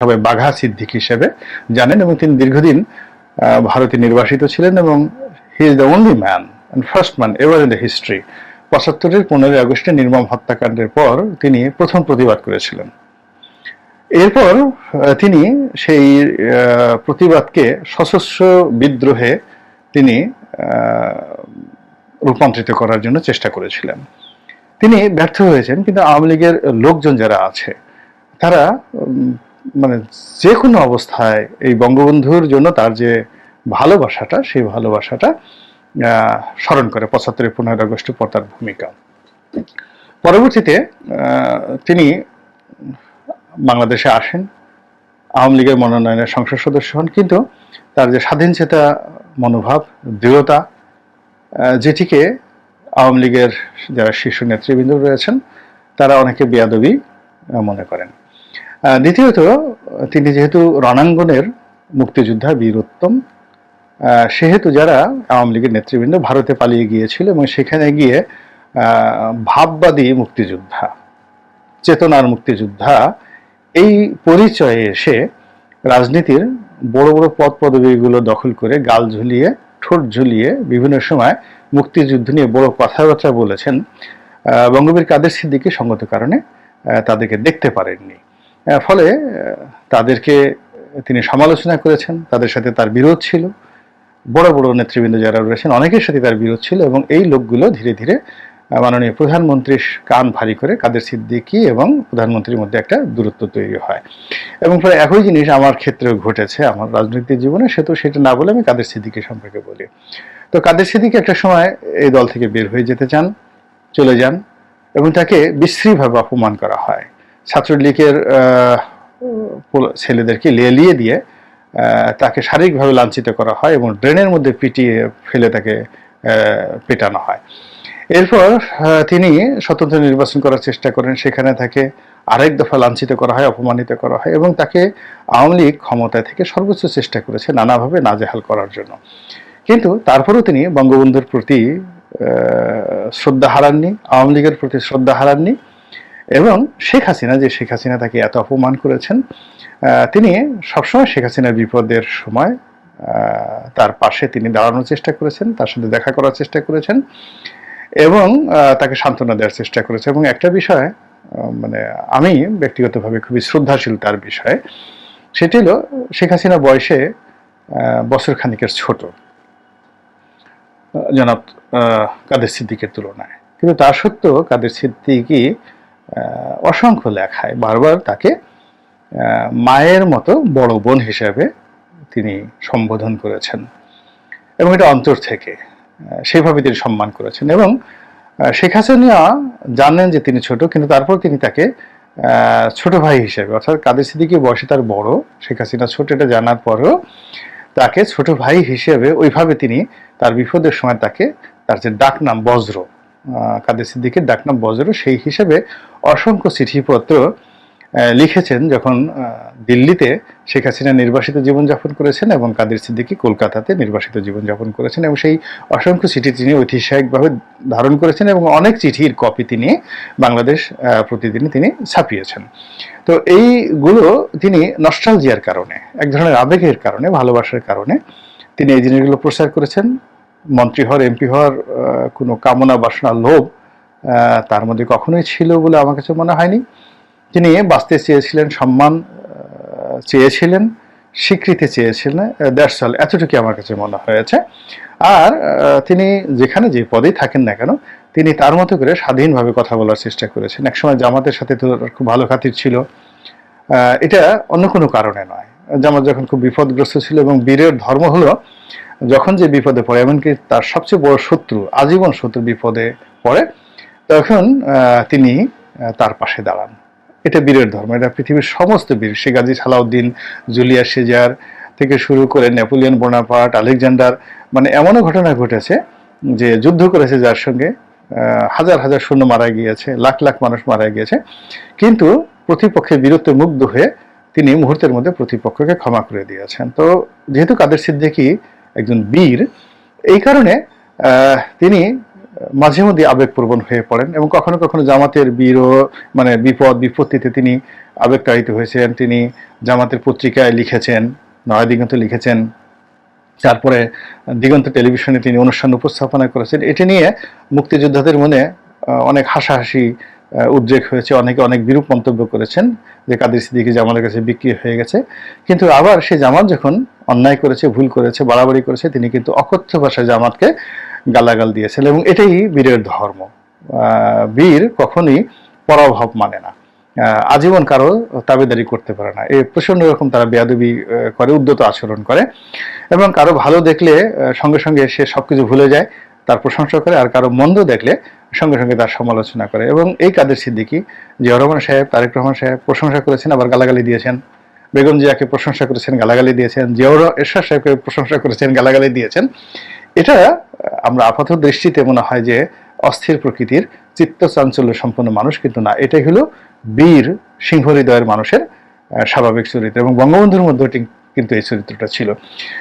সবাই বাঘা সিদ্দিক হিসেবে জানেন, এবং তিনি দীর্ঘদিন ভারতে নির্বাসিত ছিলেন, এবং he is the only man and first man ever in the history ৭৫-এর ১৫ই আগস্টে নির্মম হত্যাকাণ্ডের পর তিনি প্রথম প্রতিবাদ করেছিলেন। এরপর তিনি সেই প্রতিবাদকে সশস্ত্র বিদ্রোহে তিনি রূপান্তরিত করার জন্য চেষ্টা করেছিলেন। তিনি ব্যর্থ হয়েছেন, কিন্তু আওয়ামী লীগের লোকজন যারা আছে তারা মানে যে কোনো অবস্থায় এই বঙ্গবন্ধুর জন্য তার যে ভালোবাসাটা, সেই ভালোবাসাটা স্মরণ করে ৭৫-এর ১৫ই আগস্টের পর তার ভূমিকা। পরবর্তীতে তিনি বাংলাদেশে আসেন, আওয়ামী লীগের মনোনয়নের সংসদ সদস্য হন, কিন্তু তার যে স্বাধীনচেতা মনোভাব, দৃঢ়তা, যেটিকে আওয়ামী লীগের যারা শীর্ষ নেতৃবৃন্দ রয়েছেন তারা অনেকে বেয়াদবি মনে করেন। দ্বিতীয়ত, তিনি যেহেতু রণাঙ্গনের মুক্তিযোদ্ধা, বীরোত্তম, সেহেতু যারা আওয়ামী লীগের নেতৃবৃন্দ ভারতে পালিয়ে গিয়েছিল এবং সেখানে গিয়ে ভাববাদী মুক্তিযোদ্ধা, চেতনার মুক্তিযোদ্ধা, এই পরিচয়ে এসে রাজনীতির বড় বড় পদ পদবীগুলো দখল করে গাল ঝুলিয়ে, ঠোঁট ঝুলিয়ে বিভিন্ন সময় মুক্তিযুদ্ধ নিয়ে বড় কথাবার্তা বলেছেন, বঙ্গবীর কাদের সিদ্দিকী সঙ্গত কারণে তাদেরকে দেখতে পারেননি। ফলে তাদেরকে তিনি সমালোচনা করেছেন, তাদের সাথে তার বিরোধ ছিল, বড় বড় নেতৃবৃন্দ যারা রয়েছেন অনেকের সাথে তার বিরোধ ছিল, এবং এই লোকগুলো ধীরে ধীরে মাননীয় প্রধানমন্ত্রীর কান ভারী করে কাদের সিদ্দিকী এবং প্রধানমন্ত্রীর মধ্যে একটা দূরত্ব তৈরি হয়। এবং ফলে একই জিনিস আমার ক্ষেত্রেও ঘটেছে আমার রাজনৈতিক জীবনে, সেটা না বলে আমি কাদের সিদ্দিকী সম্পর্কে বলি। তো কাদের সিদ্দিকী একটা সময় এই দল থেকে বের হয়ে যেতে চান, চলে যান, এবং তাকে বিশ্রীভাবে অপমান করা হয়। ছাত্রলীগের ছেলেদেরকে লেলিয়ে দিয়ে তাকে শারীরিকভাবে লাঞ্ছিত করা হয় এবং ড্রেনের মধ্যে পিটিয়ে ফেলে তাকে পেটানো হয়। এরপর তিনি স্বতন্ত্র নির্বাচন করার চেষ্টা করেন, সেখানে তাকে আরেক দফা লাঞ্ছিত করা হয়, অপমানিত করা হয়, এবং তাকে আওয়ামী লীগ ক্ষমতায় থেকে সর্বোচ্চ চেষ্টা করেছে নানাভাবে নাজেহাল করার জন্য। কিন্তু তারপরেও তিনি বঙ্গবন্ধুর প্রতি শ্রদ্ধা হারাননি, আওয়ামী লীগের প্রতি শ্রদ্ধা হারাননি, এবং শেখ হাসিনা তাকে এত অপমান করেছেন, তিনি সবসময় শেখ হাসিনার বিপদের সময় তার পাশে তিনি দাঁড়ানোর চেষ্টা করেছেন, তার সাথে দেখা করার চেষ্টা করেছেন, এবং তাকে সান্ত্বনা দেওয়ার চেষ্টা করেছে। এবং একটা বিষয় মানে আমি ব্যক্তিগতভাবে খুবই শ্রদ্ধাশীল তার বিষয়ে, সেটি হলো শেখ হাসিনা বয়সে বছর খানিকের ছোট জনাব কাদের সিদ্দিকের তুলনায়, কিন্তু তা সত্ত্বেও কাদের সিদ্দিকী অসংখ্য লেখায় বারবার তাকে মায়ের মতো বড় বোন হিসেবে তিনি সম্বোধন করেছেন, এবং এটা অন্তর থেকে সেভাবে তিনি সম্মান করেছেন। এবং শেখ হাসিনা জানেন যে তিনি ছোট, কিন্তু তারপর তিনি তাকে ছোট ভাই হিসেবে, অর্থাৎ কাদের সিদ্দিকী বয়সে তার বড়, শেখ হাসিনা ছোট, এটা জানার পরেও তাকে ছোট ভাই হিসেবে ওইভাবে তিনি তার বিপদের সময় তাকে, তার যে ডাকনাম বজ্র, কাদের সিদ্দিকের ডাকনাম বজ্র, সেই হিসেবে অসংখ্য চিঠিপত্র লিখেছেন যখন দিল্লিতে শেখ হাসিনা নির্বাসিত জীবনযাপন করেছেন এবং কাদের সিদ্দিকী কলকাতাতে নির্বাসিত জীবনযাপন করেছেন, এবং সেই অসংখ্য চিঠি তিনি ঐতিহাসিকভাবে ধারণ করেছেন, এবং অনেক চিঠির কপি তিনি বাংলাদেশ প্রতিদিনই তিনি ছাপিয়েছেন। তো এইগুলো তিনি নস্টালজিয়ার কারণে, এক ধরনের আবেগের কারণে, ভালোবাসার কারণে তিনি এই জিনিসগুলো প্রচার করেছেন। মন্ত্রী হওয়ার, এমপি হওয়ার কোনো কামনা বাসনা, লোভ তার মধ্যে কখনোই ছিল বলে আমার কাছে মনে হয়নি। তিনি বাঁচতে চেয়েছিলেন, সম্মান চেয়েছিলেন, স্বীকৃতি চেয়েছিলেন, দ্যাটস অল, এতটুকু আমার কাছে মনে হয়েছে। আর তিনি যেখানে যে পদেই থাকেন না কেন, তিনি তার মতো করে স্বাধীনভাবে কথা বলার চেষ্টা করেছেন। একসময় জামাতের সাথে তো খুব ভালো খাতির ছিল, এটা অন্য কোনো কারণে নয়। জামাত যখন খুব বিপদগ্রস্ত ছিল, এবং বীরের ধর্ম হলো যখন যে বিপদে পড়ে, এমনকি তার সবচেয়ে বড় শত্রু, আজীবন শত্রু বিপদে পড়ে, তখন তিনি তার পাশে দাঁড়ান। এটা বীরের ধর্ম, এটা পৃথিবীর সমস্ত বীর, শেখাজি, সালাউদ্দিন, জুলিয়াস সিজার থেকে শুরু করে নেপোলিয়ন বোনাপার্ট, আলেকজান্ডার, মানে এমনও ঘটনা ঘটেছে যে যুদ্ধ করেছে যার সঙ্গে হাজার হাজার সৈন্য মারা গিয়েছে, লাখ লাখ মানুষ মারা গিয়েছে, কিন্তু প্রতিপক্ষের বীরত্বে মুগ্ধ হয়ে তিনি মুহূর্তের মধ্যে প্রতিপক্ষকে ক্ষমা করে দিয়েছেন। তো যেহেতু কাদের সিদ্দিকী একজন বীর, এই কারণে তিনি মাঝে মধ্যে আবেগপ্রবণ হয়ে পড়েন এবং কখনো কখনো জামাতের মানে বিপদ বিপত্তিতে তিনি আবেগতাড়িত হয়েছেন। তিনি জামাতের পত্রিকায় লিখেছেন, নয়া দিগন্ত লিখেছেন, তারপরে দিগন্ত টেলিভিশনে তিনি অনুষ্ঠান উপস্থাপনা করেছেন। এটি নিয়ে মুক্তিযোদ্ধাদের মনে অনেক হাসাহাসি উদ্রেক হয়েছে, অনেকে অনেক বিরূপ মন্তব্য করেছেন যে কাদের সিদ্দিকী জামাতের কাছে বিক্রি হয়ে গেছে। কিন্তু আবার সে জামাত যখন অন্যায় করেছে, ভুল করেছে, বাড়াবাড়ি করেছে, তিনি কিন্তু অকথ্য ভাষায় জামাতকে গালাগাল দিয়েছেন এবং এটাই বীরের ধর্ম। বীর কখনোই পরাভব মানে না, আজীবন কারো তাবেদারি করতে পারে না। এই প্রচন্ড রকম তারা বেয়াদবি করে, উদ্যত আচরণ করে এবং কারো ভালো দেখলে সঙ্গে সঙ্গে সে সবকিছু ভুলে যায়, তার প্রশংসা করে, আর কারো মন্দ দেখলে সঙ্গে সঙ্গে তার সমালোচনা করে। এবং এই কাদের সিদ্দিকী জিয়াউর রহমান সাহেব, তারেক রহমান সাহেব প্রশংসা করেছেন, আবার গালাগালি দিয়েছেন। বেগম জিয়াকে প্রশংসা করেছেন, গালাগালি দিয়েছেন। জিয়াউর এরশাদ সাহেবকে প্রশংসা করেছেন, গালাগালি দিয়েছেন। এটা আমরা আপাত দৃষ্টিতে মনে হয় যে অস্থির প্রকৃতির, চিত্ত চাঞ্চল্য সম্পন্ন মানুষ, কিন্তু না, এটাই হলো বীর সিংহ হৃদয়ের মানুষের স্বাভাবিক চরিত্র। এবং বঙ্গবন্ধুর মধ্যে কিন্তু এই চরিত্রটা ছিল।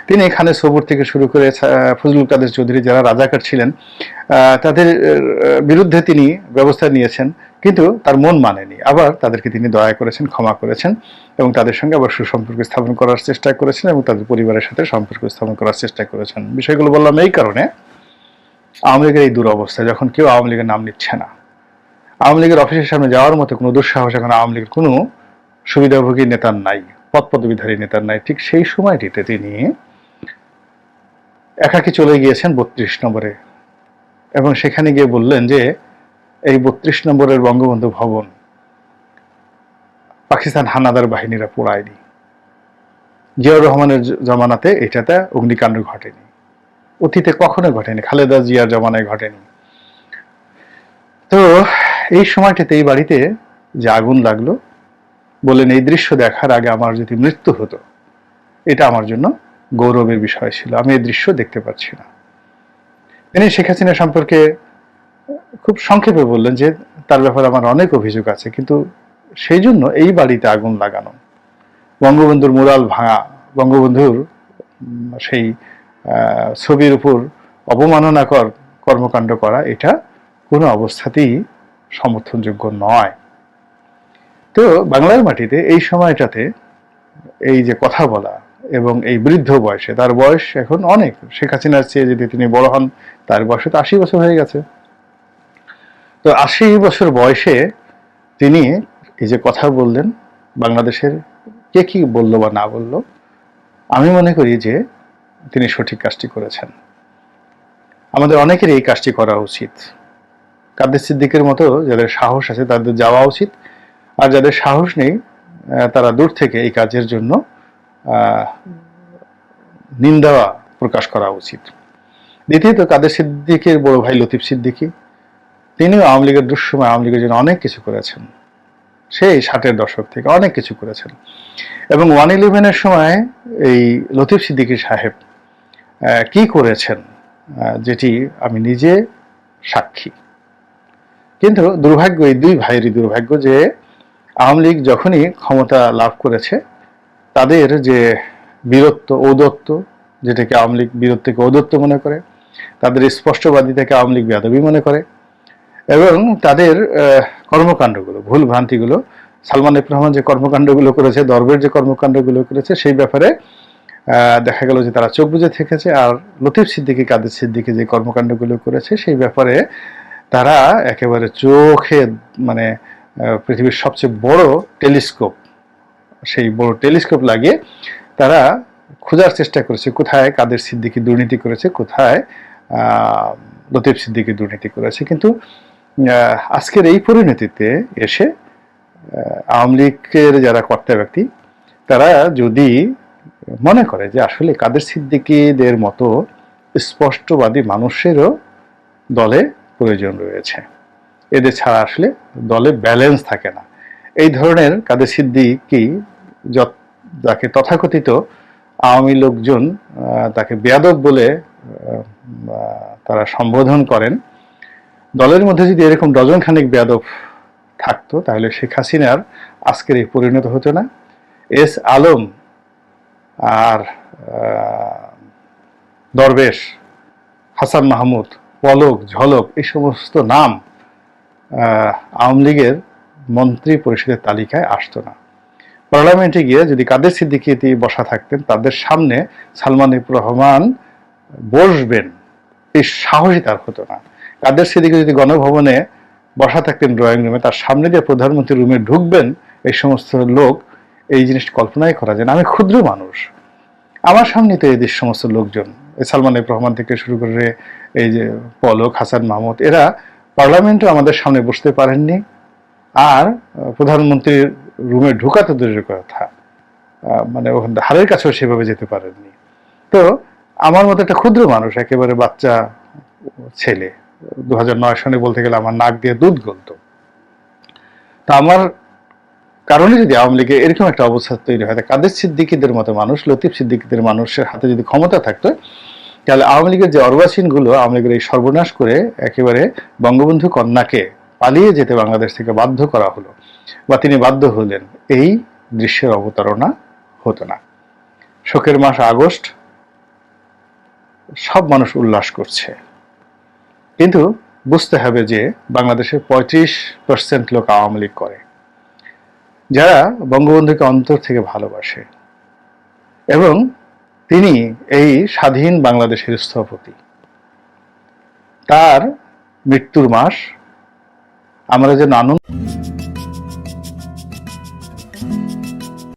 তিনি এখানে সবুর থেকে শুরু করে ফজলুল কাদের চৌধুরী যারা রাজাকার ছিলেন তাদের বিরুদ্ধে তিনি ব্যবস্থা নিয়েছেন, কিন্তু তার মন মানেনি। আবার তাদেরকে তিনি দয়া করেছেন, ক্ষমা করেছেন এবং তাদের সঙ্গে আবার সুসম্পর্ক স্থাপন করার চেষ্টা করেছেন এবং তাদের পরিবারের সাথে সম্পর্ক স্থাপন করার চেষ্টা করেছেন। বিষয়গুলো বললাম এই কারণে, আওয়ামী লীগের এই দুরবস্থা, যখন কেউ আওয়ামী লীগের নাম নিচ্ছে না, আওয়ামী লীগের অফিসের সামনে যাওয়ার মতো কোনো দুঃসাহস এখন আওয়ামী লীগের কোনো সুবিধাভোগী নেতার নাই, পদপদবিধারী নেতার নাই, ঠিক সেই সময়টিতে তিনি একাকী চলে গিয়েছেন 32 নম্বরে এবং সেখানে গিয়ে বললেন যে এই 32 নম্বরের বঙ্গবন্ধু ভবন পাকিস্তান হানাদার বাহিনীরা পোড়ায়নি, জিয়াউর রহমানের জমানাতে এটাতে অগ্নিকাণ্ড ঘটেনি, অতীতে কখনো ঘটেনি, খালেদা জিয়ার জমানায় ঘটেনি। তো এই সময়টাতে এই বাড়িতে যে আগুন লাগলো, বললেন এই দৃশ্য দেখার আগে আমার যদি মৃত্যু হতো এটা আমার জন্য গৌরবের বিষয় ছিল, আমি এই দৃশ্য দেখতে পাচ্ছি না। তিনি শেখ হাসিনা সম্পর্কে খুব সংক্ষেপে বললেন যে তার ব্যাপারে আমার অনেক অভিযোগ আছে, কিন্তু সেই জন্য এই বাড়িতে আগুন লাগানো, বঙ্গবন্ধুর মুরাল ভাঙা, বঙ্গবন্ধুর সেই ছবির উপর অবমাননাকর কর্মকাণ্ড করা, এটা কোনো অবস্থাতেই সমর্থনযোগ্য নয়। তো বাংলার মাটিতে এই সময়টাতে এই যে কথা বলা এবং এই বৃদ্ধ বয়সে, তার বয়স এখন অনেক, শেখ হাসিনার চেয়ে যদি তিনি বড় হন, তার বয়স তো 80 বছর হয়ে গেছে। তো 80 বছর বয়সে তিনি এই যে কথা বললেন, বাংলাদেশের কে কি বলল বা না বলল, আমি মনে করি যে তিনি সঠিক কাজটি করেছেন। আমাদের অনেকেরই এই কাজটি করা উচিত। কাদের সিদ্দিকের মতো যাদের সাহস আছে তাদের যাওয়া উচিত, আর যাদের সাহস নেই তারা দূর থেকে এই কাজের জন্য নিন্দা প্রকাশ করা উচিত। দ্বিতীয়ত, কাদের সিদ্দিকের বড় ভাই লতিফ সিদ্দিকী, তিনিও আওয়ামী লীগের দুঃসময় আওয়ামী লীগের জন্য অনেক কিছু করেছেন, সেই 60-এর দশক থেকে অনেক কিছু করেছেন। এবং 111-এর সময় এই লতিফ সিদ্দিকী সাহেব কি করেছেন যেটি আমি নিজে সাক্ষী। কিন্তু দুর্ভাগ্য, এই দুই ভাইয়েরই দুর্ভাগ্য যে আওয়ামী লীগ যখনই ক্ষমতা লাভ করেছে, তাদের যে বীরত্ব, ঔদত্য, যেটাকে আওয়ামী লীগ বীরত্বকে ঔদত্য মনে করে, তাদের স্পষ্টবাদিতাকে আওয়ামী লীগ বেয়াদবি মনে করে এবং তাদের কর্মকাণ্ডগুলো, ভুল ভ্রান্তিগুলো, সালমান এফ রহমান যে কর্মকাণ্ডগুলো করেছে, দরবের যে কর্মকাণ্ডগুলো করেছে, সেই ব্যাপারে দেখা গেল যে তারা চোখ বুজে থেকেছে। আর লতিফ সিদ্দিকী, কাদের সিদ্দিকী যে কর্মকাণ্ডগুলো করেছে, সেই ব্যাপারে তারা একেবারে চোখে মানে পৃথিবীর সবচেয়ে বড় টেলিস্কোপ, সেই বড় টেলিস্কোপ লাগিয়ে তারা খোঁজার চেষ্টা করেছে কোথায় কাদের সিদ্দিকী দুর্নীতি করেছে, কোথায় লতিফ সিদ্দিকী দুর্নীতি করেছে। কিন্তু আজকের এই পরিণতিতে এসে আওয়ামী লীগের যারা কর্তা ব্যক্তি, তারা যদি মনে করে যে আসলে কাদের সিদ্দিকীদের মতো স্পষ্টবাদী মানুষেরও দলে প্রয়োজন রয়েছে, এদের ছাড়া আসলে দলে ব্যালেন্স থাকে না, এই ধরনের কাদের সিদ্দিকী যাকে তথাকথিত আওয়ামী লোকজন তাকে বেয়াদব বলে তারা সম্বোধন করেন, দলের মধ্যে যদি এরকম ডজন খানিক বেয়াদব থাকতো তাহলে শেখ হাসিনার আজকের এই পরিণত হতো না। এস আলম আর দরবেশ, হাসান মাহমুদ, পলক, ঝলক এই সমস্ত নাম আওয়ামী লীগের মন্ত্রী পরিষদের তালিকায় আসতো না। পার্লামেন্টে গিয়ে যদি কাদের সিদ্দিকী বসা থাকতেন, তাদের সামনে সালমান এফ রহমান বসবেন এই সাহসই তার হতো না। কাদের সিদ্দিকী যদি গণভবনে বসা থাকতেন ড্রয়িং রুমে, তার সামনে যে প্রধানমন্ত্রী রুমে ঢুকবেন এই সমস্ত লোক, এই জিনিসটা কল্পনাই করা যায় না। আমি ক্ষুদ্র মানুষ, আমার সামনে তো এই দেশ সমস্ত লোকজন, সালমান এফ রহমান থেকে শুরু করে এই যে পলক, হাসান মাহমুদ, এরা পার্লামেন্টও আমাদের সামনে বসতে পারেননি, আর প্রধানমন্ত্রীর রুমে ঢোকা তো দূরের কথা, মানে ওখানে হারের কাছেও সেভাবে যেতে পারেননি। তো আমার মতো একটা ক্ষুদ্র মানুষ, একেবারে বাচ্চা ছেলে, 2009 সনে বলতে গেলে আমার নাক দিয়ে দুধ গলত। তা আমার কারণে যদি আওয়ামী লীগে এরকম একটা অবস্থা তৈরি হয়, কাদের সিদ্দিকীদের মতো মানুষ, লতিফ সিদ্দিকীদের মানুষের হাতে যদি ক্ষমতা থাকতো, তাহলে আওয়ামী লীগের যে অর্বাচীনগুলো আওয়ামী লীগের এই সর্বনাশ করে একেবারে বঙ্গবন্ধু কন্যাকে পালিয়ে যেতে বাংলাদেশ থেকে বাধ্য করা হলো, বা তিনি বাধ্য হলেন, এই দৃশ্যের অবতারণা হতো না। শোকের মাস আগস্ট, সব মানুষ উল্লাস করছে, কিন্তু বুঝতে হবে যে বাংলাদেশের 35% লোক আওয়ামী লীগ করে, যারা বঙ্গবন্ধুকে অন্তর থেকে ভালোবাসে, এবং তিনি এই স্বাধীন বাংলাদেশের স্থপতি। তার মৃত্যুর মাস আমরা যেন আনন্দ